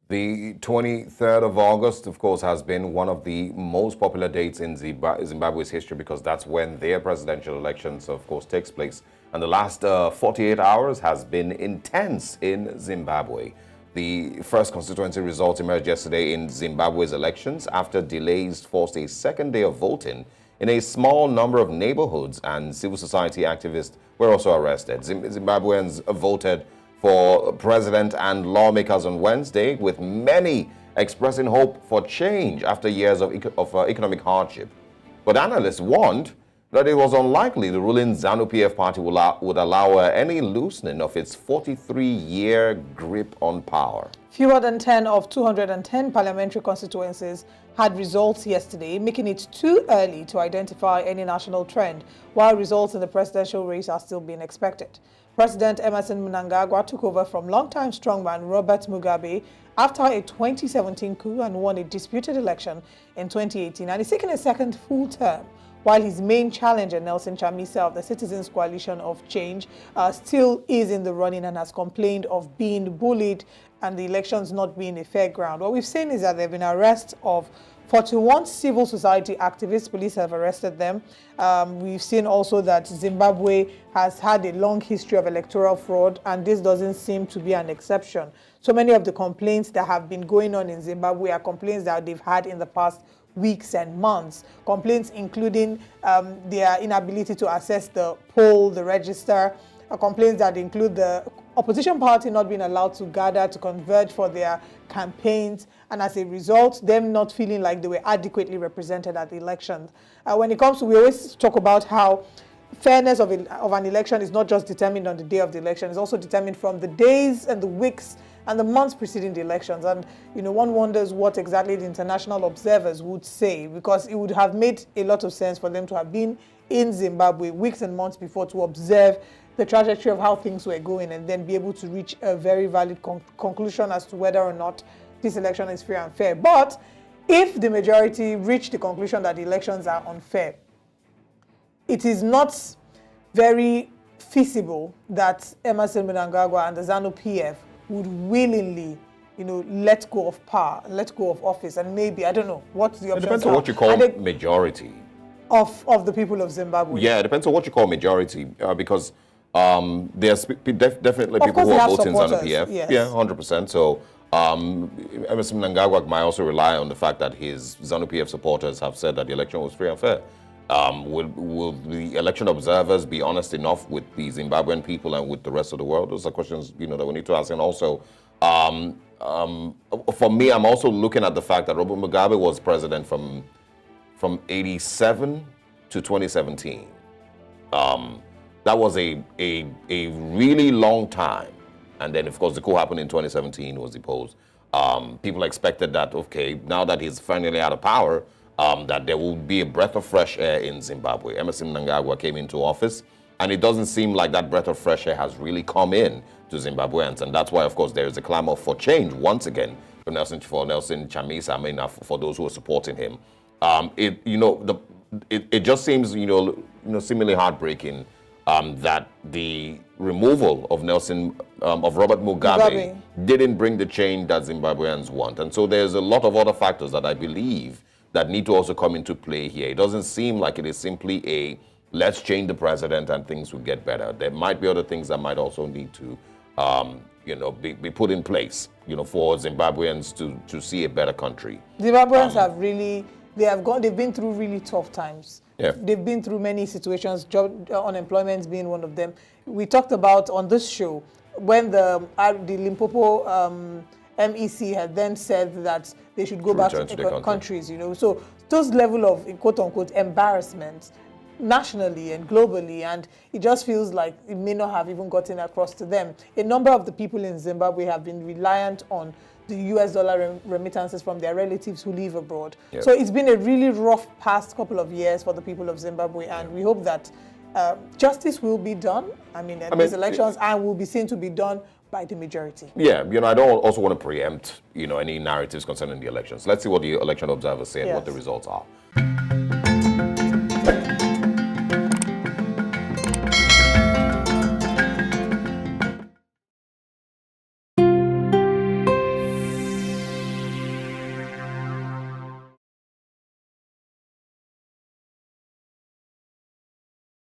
The 23rd of August, of course, has been one of the most popular dates in Zimbabwe's history because that's when their presidential elections, of course, takes place. And the last 48 hours has been intense in Zimbabwe. The first constituency results emerged yesterday in Zimbabwe's elections after delays forced a second day of voting in a small number of neighborhoods, and civil society activists were also arrested. Zimbabweans voted for president and lawmakers on Wednesday, with many expressing hope for change after years of economic hardship. But analysts warned that it was unlikely the ruling ZANU-PF party would allow any loosening of its 43-year grip on power. Fewer than 10 of 210 parliamentary constituencies had results yesterday, making it too early to identify any national trend, while results in the presidential race are still being expected. President Emmerson Mnangagwa took over from longtime strongman Robert Mugabe after a 2017 coup and won a disputed election in 2018, and is seeking a second full term, while his main challenger, Nelson Chamisa of the Citizens Coalition of Change, still is in the running and has complained of being bullied and the elections not being a fair ground. What we've seen is that there have been arrests of 41 civil society activists. Police have arrested them. We've seen also that Zimbabwe has had a long history of electoral fraud, and this doesn't seem to be an exception. So many of the complaints that have been going on in Zimbabwe are complaints that they've had in the past weeks and months. Complaints including their inability to access the poll, the register, complaints that include the opposition party not being allowed to gather, to converge for their campaigns, and as a result, them not feeling like they were adequately represented at the elections. When it comes to, we always talk about how fairness of an election is not just determined on the day of the election, it's also determined from the days and the weeks and the months preceding the elections. And, you know, one wonders what exactly the international observers would say, because it would have made a lot of sense for them to have been in Zimbabwe weeks and months before to observe the trajectory of how things were going and then be able to reach a very valid conclusion as to whether or not this election is fair and fair. But if the majority reach the conclusion that the elections are unfair, it is not very feasible that Emmerson Mnangagwa and the ZANU-PF would willingly, you know, let go of power, let go of office, and maybe, I don't know, what's the option? It depends on what you call majority. Of the people of Zimbabwe. Yeah, it depends on what you call majority, because there's definitely people who are voting ZANU-PF. Yes. Yeah, 100%. So Emmerson Mnangagwa might also rely on the fact that his ZANU-PF supporters have said that the election was free and fair. Will the election observers be honest enough with the Zimbabwean people and with the rest of the world? Those are questions, you know, that we need to ask. And also, for me, I'm also looking at the fact that Robert Mugabe was president from 87 to 2017. That was a really long time. And then, of course, the coup happened in 2017, was deposed. People expected that, okay, now that he's finally out of power, that there will be a breath of fresh air in Zimbabwe. Emmerson Mnangagwa came into office, and it doesn't seem like that breath of fresh air has really come in to Zimbabweans. And that's why, of course, there is a clamor for change once again for Nelson Chamisa, I mean, for those who are supporting him. It just seems, seemingly heartbreaking that the removal of Robert Mugabe didn't bring the change that Zimbabweans want. And so there's a lot of other factors that I believe that need to also come into play here. It doesn't seem like it is simply a let's change the president and things will get better. There might be other things that might also need to be put in place, for Zimbabweans to see a better country. Zimbabweans they've been through really tough times. Yeah. They've been through many situations, job unemployment being one of them. We talked about on this show when the Limpopo MEC had then said that they should go back to their countries, So those level of quote-unquote embarrassment nationally and globally, and it just feels like it may not have even gotten across to them. A number of the people in Zimbabwe have been reliant on the US dollar remittances from their relatives who live abroad. Yep. So it's been a really rough past couple of years for the people of Zimbabwe, and we hope that justice will be done. These elections and will be seen to be done by the majority. Yeah, I don't also want to preempt, any narratives concerning the elections. Let's see what the election observers say and what the results are.